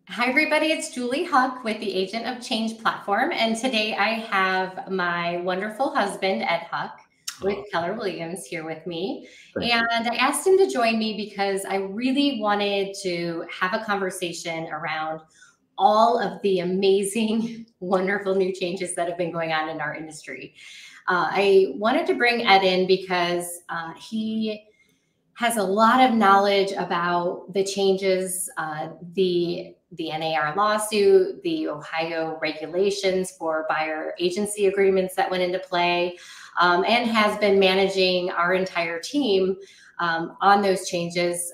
Hi, everybody. It's Julie Huck with the Agent of Change platform. And today I have my wonderful husband, Ed Huck, with Keller Williams here with me. And I asked him to join me because I really wanted to have a conversation around all of the amazing, wonderful new changes that have been going on in our industry. I wanted to bring Ed in because he has a lot of knowledge about the changes, the NAR lawsuit, the Ohio regulations for buyer agency agreements that went into play, and has been managing our entire team on those changes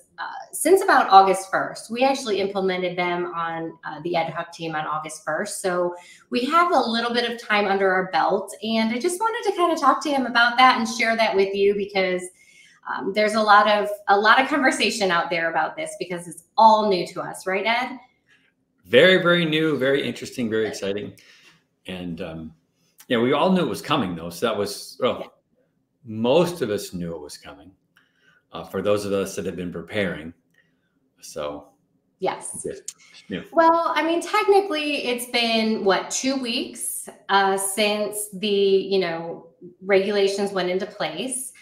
since about August 1st. We actually implemented them on the Ed Huck team on August 1st. So we have a little bit of time under our belt. And I just wanted to kind of talk to him about that and share that with you because there's a lot of conversation out there about this because it's all new to us, right, Ed? Very, very new, very interesting, very exciting. And yeah, we all knew it was coming though. So that was, most of us knew it was coming for those of us that have been preparing. So yes. Yeah. Well, I mean, technically it's been what, 2 weeks since the, regulations went into place.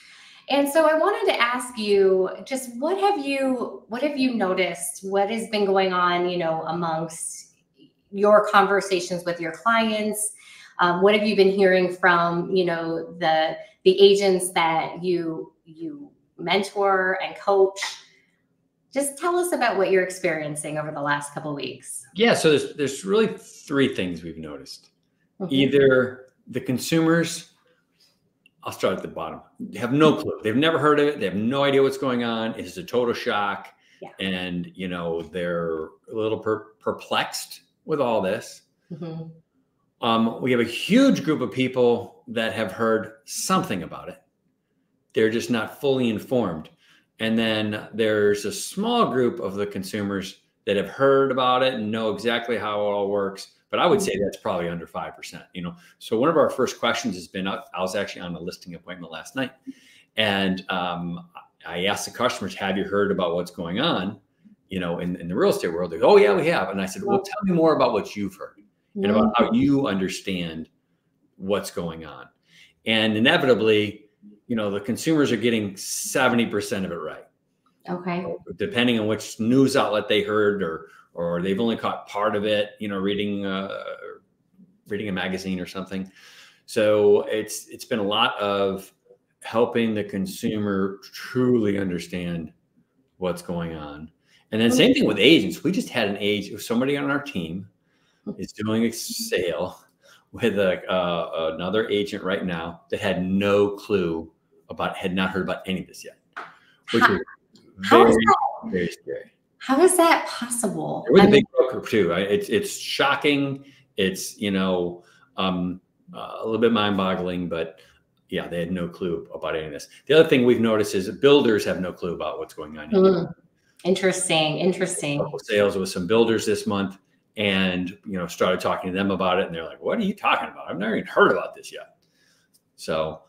And so I wanted to ask you, just what have you noticed? What has been going on, amongst your conversations with your clients? What have you been hearing from, the agents that you mentor and coach? Just tell us about what you're experiencing over the last couple of weeks. Yeah, so there's really three things we've noticed. Mm-hmm. Either the consumers, I'll start at the bottom, have no clue. They've never heard of it. They have no idea what's going on. It's a total shock. Yeah. And, they're a little perplexed with all this. Mm-hmm. We have a huge group of people that have heard something about it. They're just not fully informed. And then there's a small group of the consumers that have heard about it and know exactly how it all works. But I would say that's probably under 5%, So one of our first questions has been, I was actually on a listing appointment last night. And I asked the customers, have you heard about what's going on, in the real estate world? They go, oh, yeah, we have. And I said, well, tell me more about what you've heard and about how you understand what's going on. And inevitably, the consumers are getting 70% of it right. Okay. Depending on which news outlet they heard or they've only caught part of it, reading a magazine or something. So it's been a lot of helping the consumer truly understand what's going on. And then same thing with agents. We just had somebody on our team is doing a sale with another agent right now that had no clue had not heard about any of this yet, which was very scary. How is that possible? We're the big broker too. It's shocking. It's, a little bit mind-boggling, but yeah, they had no clue about any of this. The other thing we've noticed is that builders have no clue about what's going on. Interesting. Sales with some builders this month and, started talking to them about it. And they're like, what are you talking about? I've never even heard about this yet. So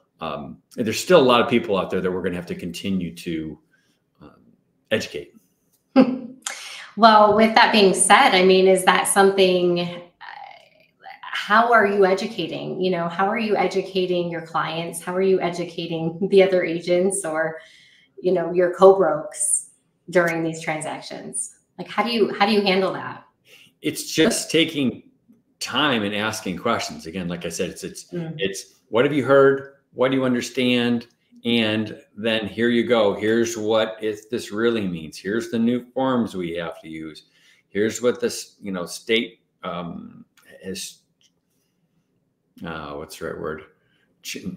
there's still a lot of people out there that we're going to have to continue to educate. Well, with that being said, I mean, is that something, how are you educating? How are you educating your clients? How are you educating the other agents or, your co-brokes during these transactions? Like, how do you handle that? It's just taking time and asking questions. Again, like I said, it's what have you heard? What do you understand? And then here you go. Here's what this really means. Here's the new forms we have to use. Here's what this, state is. What's the right word?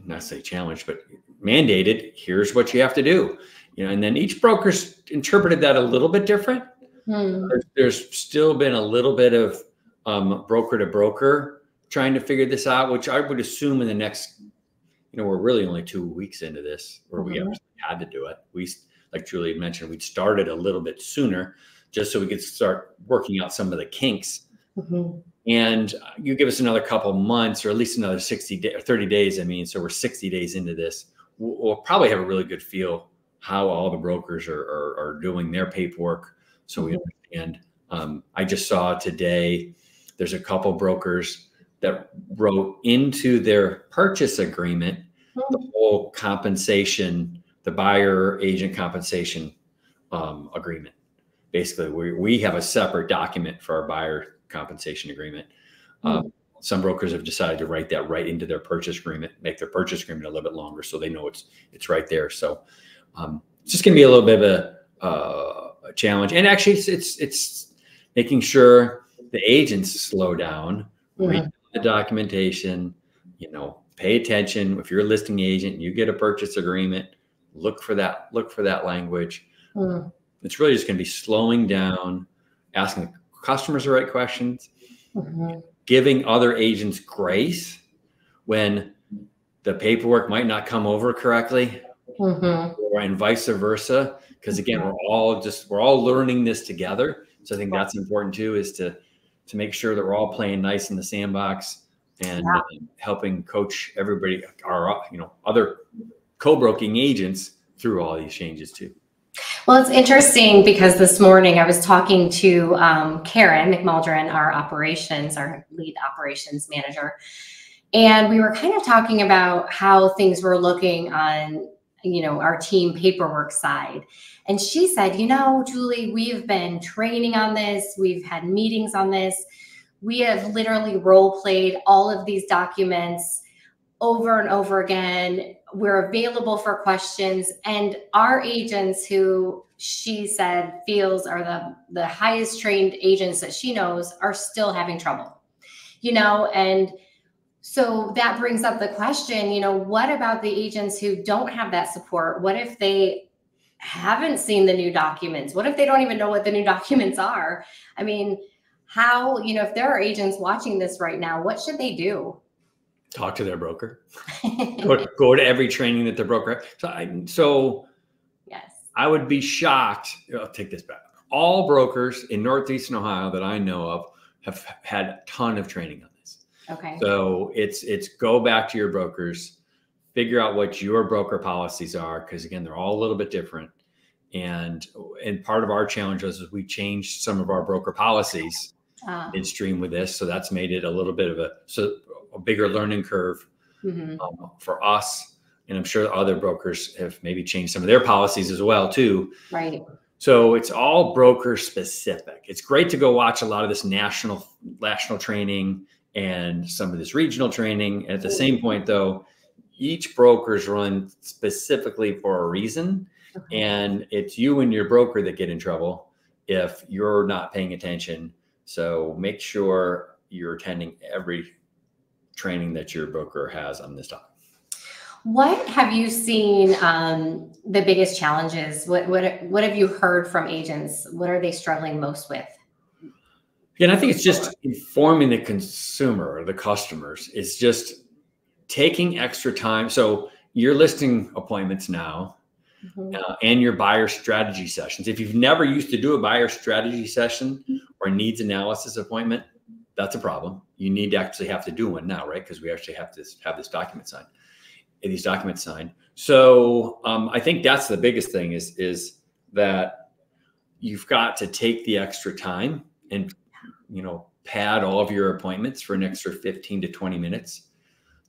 Not say challenge, but mandated. Here's what you have to do. And then each broker's interpreted that a little bit different. There's still been a little bit of broker to broker trying to figure this out, which I would assume in the next. We're really only 2 weeks into this where we had to do it. We, like Julie mentioned, we started a little bit sooner just so we could start working out some of the kinks. And you give us another couple months or at least another 30 days. So we're 60 days into this. We'll probably have a really good feel how all the brokers are doing their paperwork so we understand I just saw today, there's a couple brokers that wrote into their purchase agreement the whole compensation, the buyer agent compensation agreement. Basically, we have a separate document for our buyer compensation agreement. Some brokers have decided to write that right into their purchase agreement, make their purchase agreement a little bit longer so they know it's right there. So it's just going to be a little bit of a challenge. And actually, it's making sure the agents slow down, read the documentation, pay attention. If you're a listing agent and you get a purchase agreement, look for that language. It's really just going to be slowing down, asking the customers the right questions, giving other agents grace when the paperwork might not come over correctly, and vice versa. Because again, we're all learning this together. So I think that's important too, is to make sure that we're all playing nice in the sandbox and helping coach everybody, our other co-broking agents through all these changes too. Well, it's interesting because this morning I was talking to Karen McMuldren, our lead operations manager, and we were kind of talking about how things were looking on, our team paperwork side. And she said, Julie, we've been training on this. We've had meetings on this. We have literally role played all of these documents over and over again. We're available for questions, and our agents, who she said feels are the highest trained agents that she knows, are still having trouble, and so that brings up the question, what about the agents who don't have that support? What if they haven't seen the new documents? What if they don't even know what the new documents are? I mean, how, if there are agents watching this right now, what should they do? Talk to their broker. go to every training that the broker. So yes, I would be shocked. I'll take this back. All brokers in Northeastern Ohio that I know of have had a ton of training on this. Okay. So it's go back to your brokers, figure out what your broker policies are, because again, they're all a little bit different. And part of our challenge was we changed some of our broker policies in stream with this. So that's made it a little bit of a bigger learning curve for us. And I'm sure other brokers have maybe changed some of their policies as well too. Right. So it's all broker specific. It's great to go watch a lot of this national training and some of this regional training. And at the same point though, each broker is run specifically for a reason. And it's you and your broker that get in trouble if you're not paying attention. So make sure you're attending every training that your broker has on this topic. What have you seen the biggest challenges? What have you heard from agents? What are they struggling most with? And I think it's just informing the consumer or the customers. It's just taking extra time. So your listing appointments now and your buyer strategy sessions. If you've never used to do a buyer strategy session or needs analysis appointment, that's a problem. You need to actually have to do one now, right? Because we actually have to have this document signed. These documents signed. So I think that's the biggest thing is that you've got to take the extra time and pad all of your appointments for an extra 15 to 20 minutes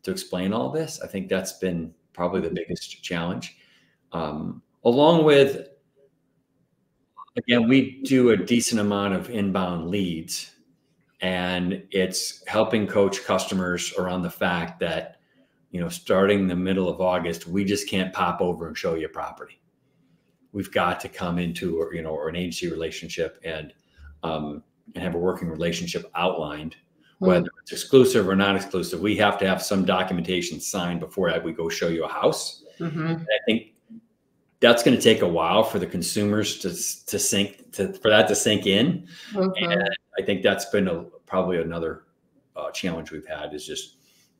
to explain all this. I think that's been probably the biggest challenge. Along with, again, we do a decent amount of inbound leads, and it's helping coach customers around the fact that, starting the middle of August, we just can't pop over and show you a property. We've got to come into, or an agency relationship and have a working relationship outlined, whether it's exclusive or not exclusive. We have to have some documentation signed before we go show you a house. And I think that's going to take a while for the consumers for that to sink in. And I think that's been probably another challenge we've had, is just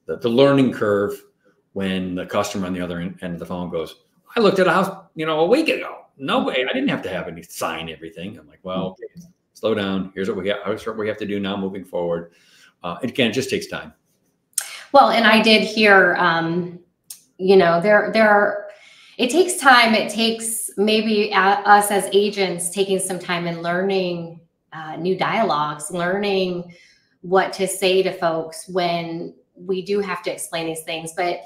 the learning curve when the customer on the other end of the phone goes, I looked at a house, a week ago. No way. I didn't have to have any sign everything. I'm like, well, okay, slow down. Here's what we have to do now moving forward. Again, it just takes time. Well, and I did hear, it takes time. It takes maybe us as agents taking some time and learning new dialogues, learning what to say to folks when we do have to explain these things. But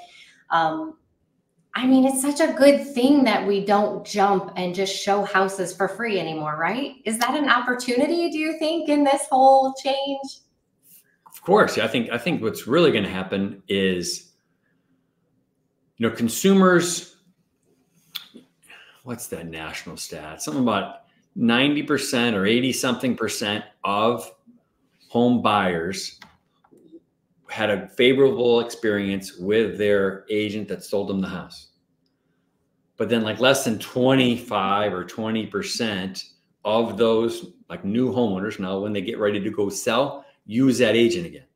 I mean, it's such a good thing that we don't jump and just show houses for free anymore, right? Is that an opportunity, do you think, in this whole change? Of course. Yeah, I think what's really going to happen is, consumers, what's that national stat? Something about 90% or 80 something percent of home buyers had a favorable experience with their agent that sold them the house. But then like less than 25 or 20% of those like new homeowners now, when they get ready to go sell, use that agent again.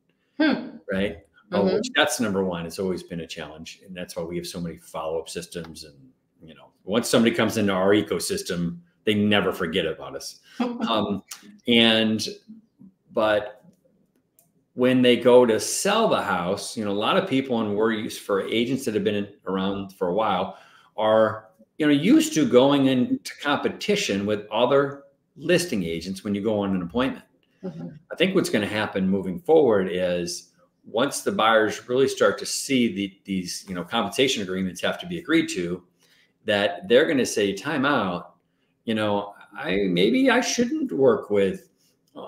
Right? Mm-hmm. Which that's number one. It's always been a challenge. And that's why we have so many follow-up systems. And, once somebody comes into our ecosystem, they never forget about us. But when they go to sell the house, a lot of people, and we're used for agents that have been around for a while, are, used to going into competition with other listing agents when you go on an appointment. Mm-hmm. I think what's going to happen moving forward is once the buyers really start to see these, compensation agreements have to be agreed to, that they're going to say, time out, maybe I shouldn't work with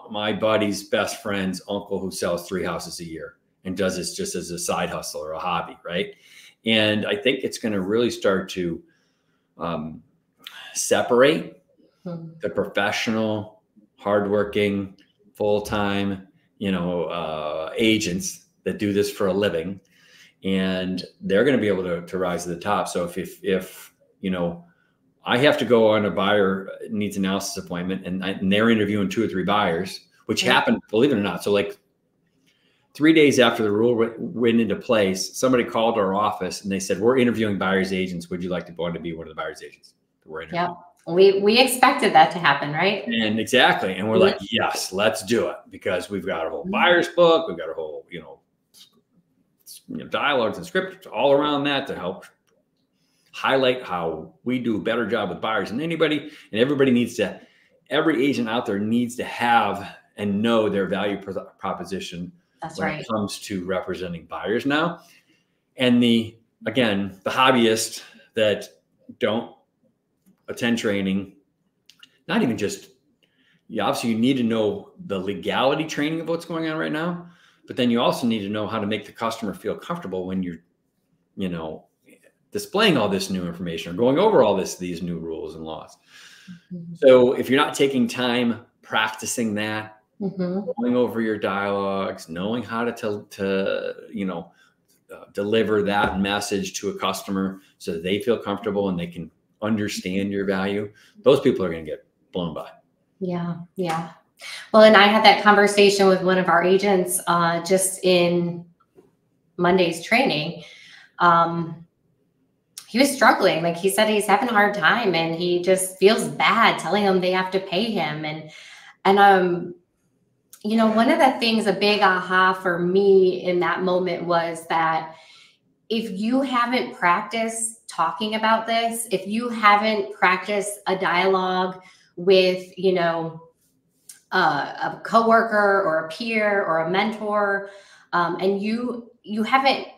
my buddy's best friend's uncle who sells 3 houses a year and does this just as a side hustle or a hobby, right? And I think it's going to really start to separate the professional, hardworking, full-time, agents that do this for a living, and they're going to be able to rise to the top. So if I have to go on a buyer needs analysis appointment and they're interviewing 2 or 3 buyers, which happened, believe it or not. So like 3 days after the rule went into place, somebody called our office and they said, we're interviewing buyer's agents. Would you like to want to be one of the buyer's agents? Yeah, we expected that to happen, right? And exactly. And we're like, yes, let's do it, because we've got a whole buyer's book. We've got a whole, dialogues and scripts all around that to help highlight how we do a better job with buyers than anybody. And every agent out there needs to have and know their value proposition. That's when right. It comes to representing buyers now. And the hobbyists that don't attend training, not even just, obviously you need to know the legality training of what's going on right now, but then you also need to know how to make the customer feel comfortable when you're, displaying all this new information or going over all these new rules and laws. Mm-hmm. So if you're not taking time practicing that, going over your dialogues, knowing how to deliver that message to a customer so that they feel comfortable and they can understand your value, those people are going to get blown by. Yeah. Yeah. Well, and I had that conversation with one of our agents just in Monday's training. He was struggling. Like he said, he's having a hard time and he just feels bad telling them they have to pay him. And one of the things, a big aha for me in that moment was that if you haven't practiced talking about this, if you haven't practiced a dialogue with, a coworker or a peer or a mentor, and you haven't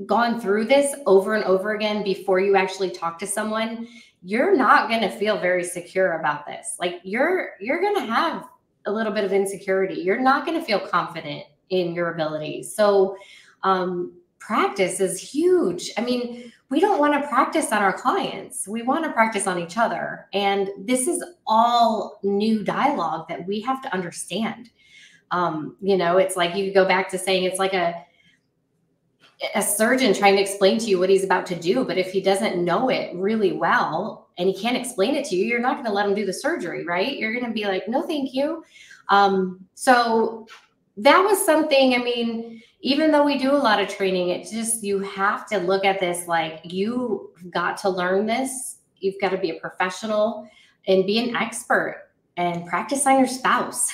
gone through this over and over again before you actually talk to someone, you're not going to feel very secure about this. Like you're going to have a little bit of insecurity. You're not going to feel confident in your abilities. So practice is huge. I mean, we don't want to practice on our clients. We want to practice on each other. And this is all new dialogue that we have to understand. It's like you go back to saying it's like a surgeon trying to explain to you what he's about to do. But if he doesn't know it really well and he can't explain it to you, you're not going to let him do the surgery, right? You're going to be like, no, thank you. So that was something, I mean, even though we do a lot of training, it's just, you have to look at this like you've got to learn this. You've got to be a professional and be an expert and practice on your spouse,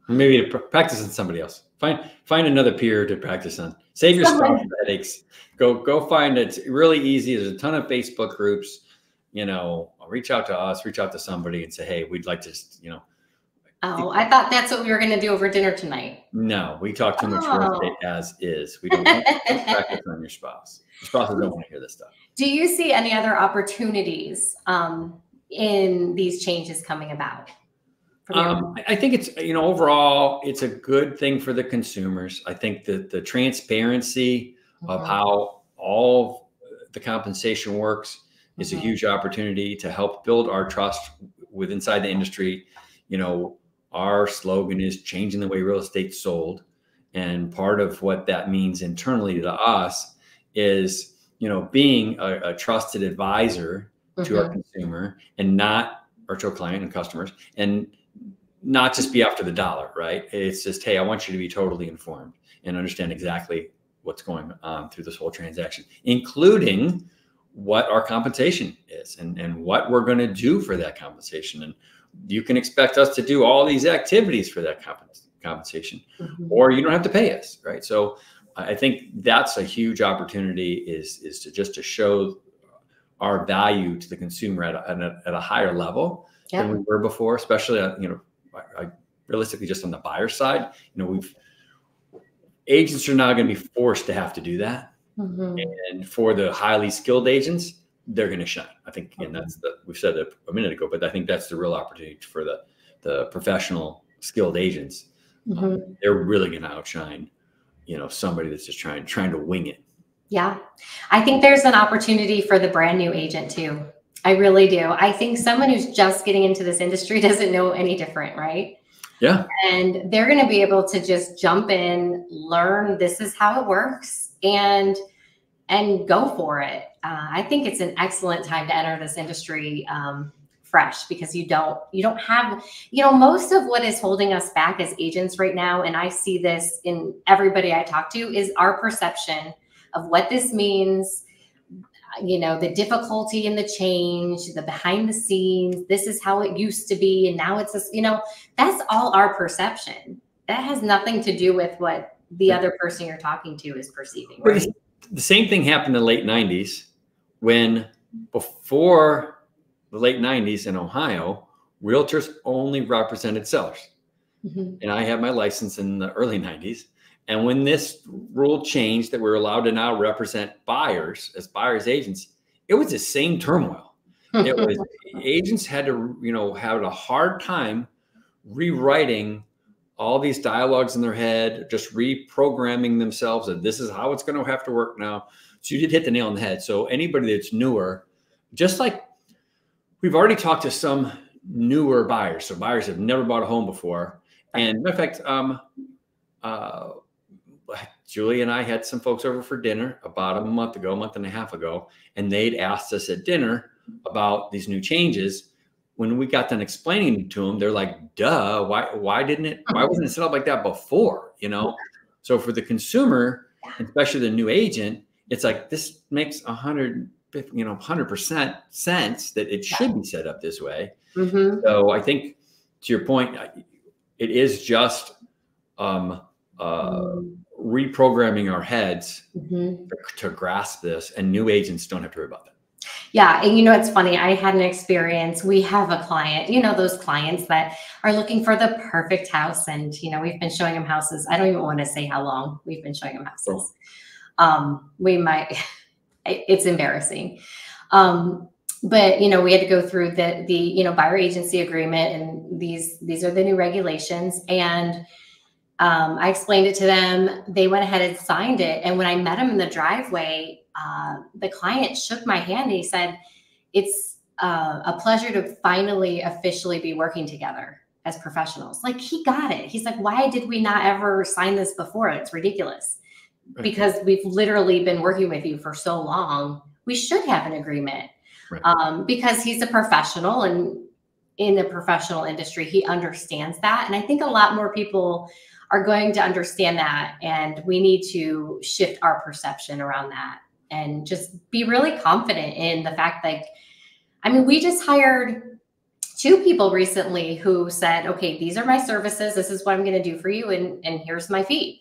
Maybe to practice on somebody else. Find another peer to practice on. Save your spouse headaches. Go find it. It's really easy. There's a ton of Facebook groups. Reach out to us, reach out to somebody and say, hey, we'd like to, Oh, I thought that's what we were going to do over dinner tonight. No, we talk too much real estate as is. We don't practice on your spouse. Your spouses don't want to hear this stuff. Do you see any other opportunities in these changes coming about? I think it's, overall, it's a good thing for the consumers. I think that the transparency of how all the compensation works is a huge opportunity to help build our trust with inside the industry. Our slogan is changing the way real estate's sold. And part of what that means internally to us is, being a trusted advisor to our consumer or to our client and customers, and not just be after the dollar, right? It's just, hey, I want you to be totally informed and understand exactly what's going on through this whole transaction, including what our compensation is and what we're going to do for that compensation. And you can expect us to do all these activities for that compensation, or you don't have to pay us, right? So I think that's a huge opportunity is to show our value to the consumer at a higher level than we were before, especially, realistically just on the buyer side. Agents are now going to be forced to have to do that. And for the highly skilled agents, they're going to shine. I think, and we said it a minute ago, but I think that's the real opportunity for the professional skilled agents. They're really going to outshine, somebody that's just trying to wing it. Yeah. I think there's an opportunity for the brand new agent too. I really do. I think someone who's just getting into this industry doesn't know any different, right? Yeah. And they're going to be able to just jump in, learn this is how it works, and go for it. I think it's an excellent time to enter this industry fresh, because you don't have, most of what is holding us back as agents right now, and I see this in everybody I talk to, is our perception of what this means. The difficulty in the change, the behind the scenes, this is how it used to be, and now it's that's all our perception. That has nothing to do with what the other person you're talking to is perceiving, right? The same thing happened in the late 90s when, before the late 90s in Ohio, realtors only represented sellers. And I had my license in the early 90s. And when this rule changed that we're allowed to now represent buyers as buyers agents, it was the same turmoil. It was agents had to, have a hard time rewriting all these dialogues in their head, just reprogramming themselves that this is how it's going to have to work now. So you did hit the nail on the head. So anybody that's newer, just like we've already talked to some newer buyers. So buyers have never bought a home before. And in fact, Julie and I had some folks over for dinner about a month and a half ago, and they'd asked us at dinner about these new changes. When we got done explaining to them, they're like, duh, why wasn't it set up like that before? So for the consumer, especially the new agent, it's like, this makes 100% sense that it should be set up this way. So I think, to your point, it is just reprogramming our heads to grasp this, and new agents don't have to worry about that. Yeah. And it's funny. I had an experience. We have a client, those clients that are looking for the perfect house. And, we've been showing them houses. I don't even want to say how long we've been showing them houses. It's embarrassing. But, we had to go through the buyer agency agreement, and these are the new regulations. And I explained it to them. They went ahead and signed it. And when I met him in the driveway, the client shook my hand and he said, it's a pleasure to finally officially be working together as professionals. Like, he got it. He's like, why did we not ever sign this before? It's ridiculous. Right. Because we've literally been working with you for so long. We should have an agreement. Right. Because he's a professional, and in the professional industry, he understands that. And I think a lot more people are going to understand that. And we need to shift our perception around that and just be really confident in the fact that, we just hired 2 people recently who said, okay, these are my services. This is what I'm going to do for you. And here's my fee.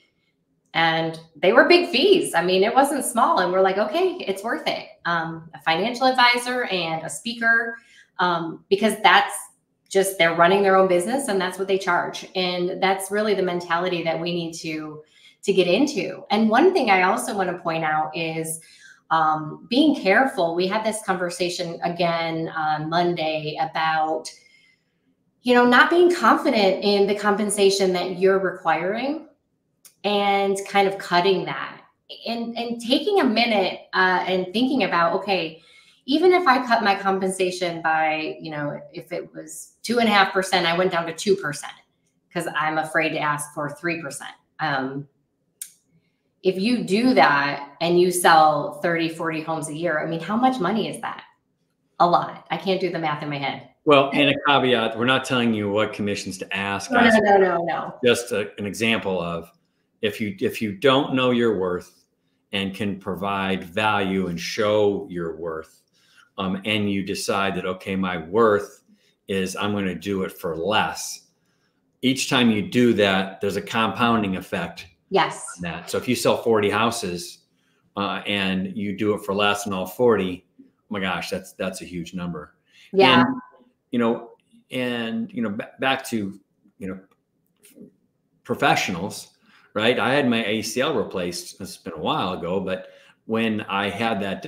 And they were big fees. It wasn't small. And we're like, okay, it's worth it. A financial advisor and a speaker, because that's just, they're running their own business and that's what they charge. And that's really the mentality that we need to get into. And one thing I also want to point out is being careful. We had this conversation again on Monday about, not being confident in the compensation that you're requiring and kind of cutting that and taking a minute and thinking about, okay, even if I cut my compensation by, if it was 2.5%, I went down to 2% because I'm afraid to ask for 3%. If you do that and you sell 30, 40 homes a year, I mean, how much money is that? A lot. I can't do the math in my head. Well, and a caveat, we're not telling you what commissions to ask. No. Just an example of if you don't know your worth and can provide value and show your worth, and you decide that, okay, my worth is I'm going to do it for less. Each time you do that, there's a compounding effect. Yes. On that. So if you sell 40 houses and you do it for less than all 40, oh my gosh, that's a huge number. Yeah. Back to, professionals, right? I had my ACL replaced. It's been a while ago, but when I had that,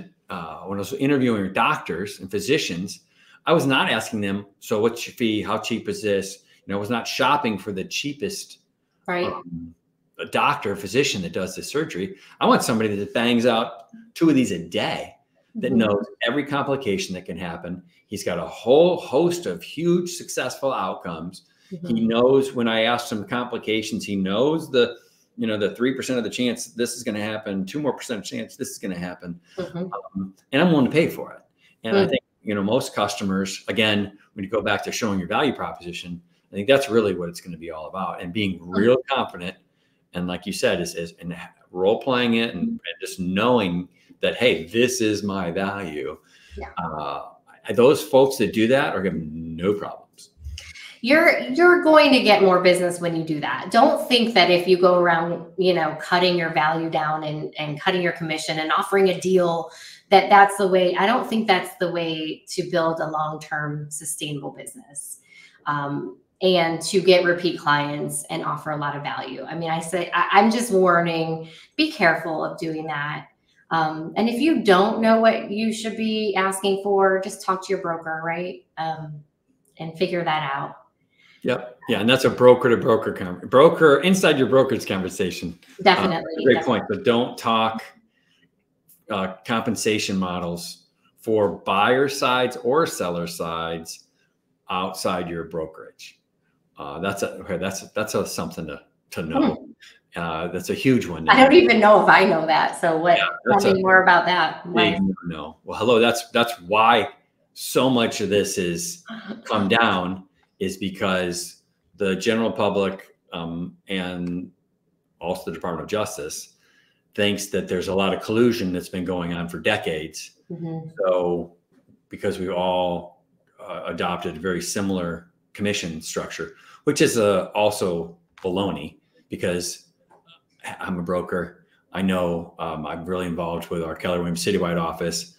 when I was interviewing doctors and physicians, I was not asking them, so what's your fee? How cheap is this? I was not shopping for the cheapest, right. A doctor, a physician that does this surgery. I want somebody that bangs out 2 of these a day, that knows every complication that can happen. He's got a whole host of huge successful outcomes. He knows when I ask him complications, he knows the 3% of the chance this is going to happen, 2% more chance this is going to happen. And I'm willing to pay for it. And I think, most customers, again, when you go back to showing your value proposition, I think that's really what it's going to be all about, and being real confident. And like you said, is and role playing it and just knowing that, hey, this is my value. Yeah. Those folks that do that are going to have no problems. You're going to get more business when you do that. Don't think that if you go around, cutting your value down and cutting your commission and offering a deal, that's the way. I don't think that's the way to build a long-term sustainable business. And to get repeat clients and offer a lot of value. I mean, I'm just warning, be careful of doing that. And if you don't know what you should be asking for, just talk to your broker, right? And figure that out. Yep. Yeah. And that's a broker to broker inside your brokerage conversation. Definitely. Great point. But don't talk compensation models for buyer sides or seller sides outside your brokerage. That's something to know. That's a huge one. I don't even know if I know that. So tell me more about that. No. Well, hello. That's why so much of this is come down, is because the general public and also the Department of Justice thinks that there's a lot of collusion that's been going on for decades. So because we all adopted a very similar commission structure, which is also baloney, because I'm a broker. I know I'm really involved with our Keller Williams Citywide office.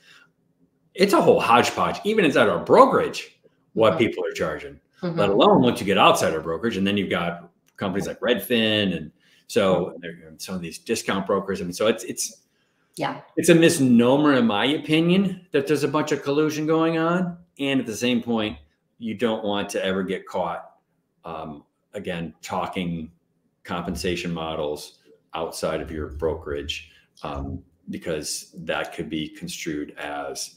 It's a whole hodgepodge, even inside our brokerage, what people are charging, let alone once you get outside our brokerage. And then you've got companies like Redfin. And so some of these discount brokers. I mean, so it's a misnomer, in my opinion, that there's a bunch of collusion going on. And at the same point, you don't want to ever get caught, again, talking compensation models outside of your brokerage, because that could be construed as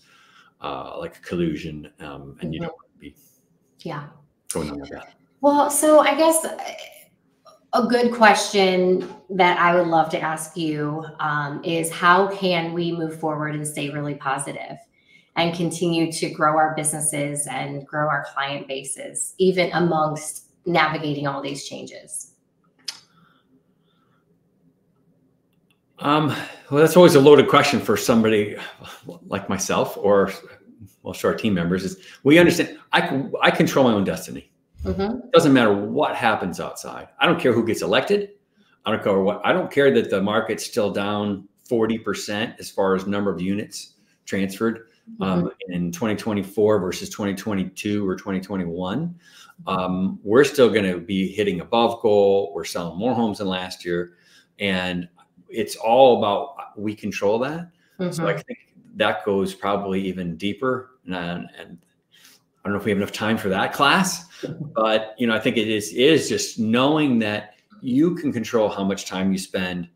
like a collusion, and you don't want to be going on with that. Well, so I guess a good question that I would love to ask you is, how can we move forward and stay really positive and continue to grow our businesses and grow our client bases, even amongst navigating all these changes? Well, that's always a loaded question for somebody like myself, or most of our team members. Is we understand I control my own destiny. It doesn't matter what happens outside. I don't care who gets elected. I don't care that the market's still down 40% as far as number of units transferred. in 2024 versus 2022 or 2021. We're still going to be hitting above goal. We're selling more homes than last year. And it's all about, we control that. So I think that goes probably even deeper. And I don't know if we have enough time for that class, but I think it is just knowing that you can control how much time you spend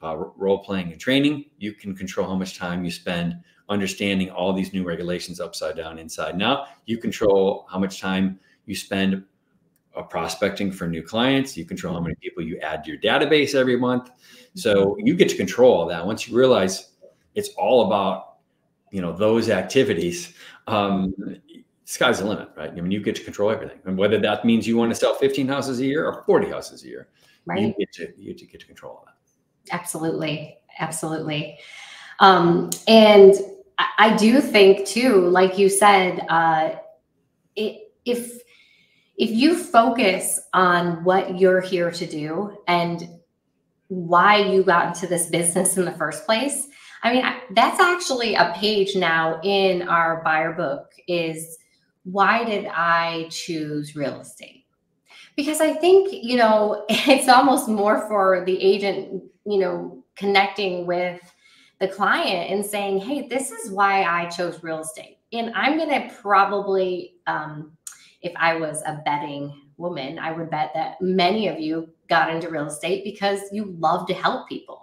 role playing and training. You can control how much time you spend understanding all these new regulations upside down, inside. Now you control how much time you spend prospecting for new clients. You control how many people you add to your database every month. So you get to control all that. Once you realize it's all about, those activities, sky's the limit, right? I mean, you get to control everything. And whether that means you want to sell 15 houses a year or 40 houses a year, right? You get to control all that. Absolutely. Absolutely. And I do think too, like you said, if you focus on what you're here to do and why you got into this business in the first place, I mean, that's actually a page now in our buyer book is, why did I choose real estate? Because I think, it's almost more for the agent, connecting with the client and saying, hey, this is why I chose real estate. And I'm going to probably, if I was a betting woman, I would bet that many of you got into real estate because you love to help people.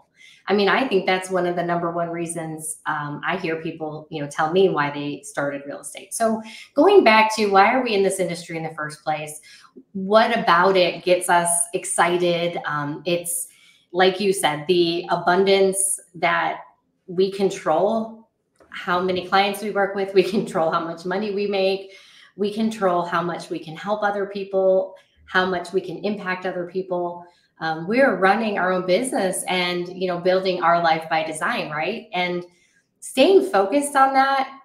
I mean, I think that's one of the number one reasons I hear people, tell me why they started real estate. So going back to why are we in this industry in the first place? What about it gets us excited? It's like you said, the abundance that we control, how many clients we work with, we control how much money we make, we control how much we can help other people, how much we can impact other people. We're running our own business and, building our life by design, right? And staying focused on that.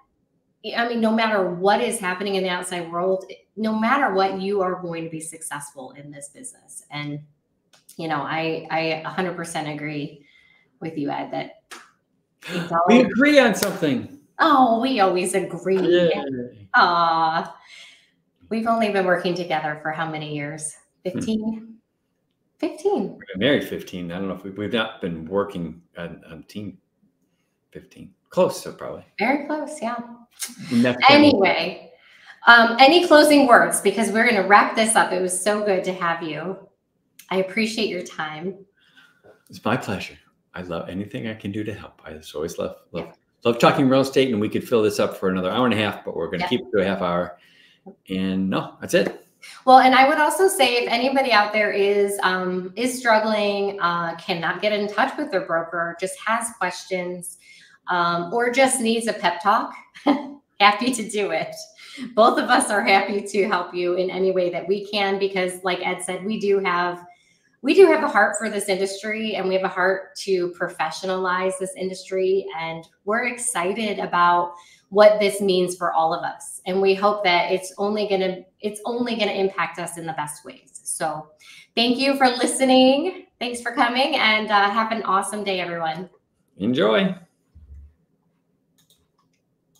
I mean, no matter what is happening in the outside world, no matter what, you are going to be successful in this business. And, I 100% agree with you, Ed, that we agree on something. Oh, we always agree. Yeah. We've only been working together for how many years? 15? 15. We've been married 15. I don't know if we've not been working on team 15. Close, so probably. Very close, yeah. Anyway, any closing words? Because we're going to wrap this up. It was so good to have you. I appreciate your time. It's my pleasure. I love anything I can do to help. I just always love talking real estate, and we could fill this up for another hour and a half, but we're going to keep it to a half hour. And no, that's it. Well, and I would also say if anybody out there is struggling, cannot get in touch with their broker, just has questions, or just needs a pep talk, happy to do it. Both of us are happy to help you in any way that we can, because like Ed said, we do have a heart for this industry, and we have a heart to professionalize this industry. And we're excited about what this means for all of us. And we hope that it's only going to impact us in the best ways. So thank you for listening. Thanks for coming, and have an awesome day, everyone. Enjoy.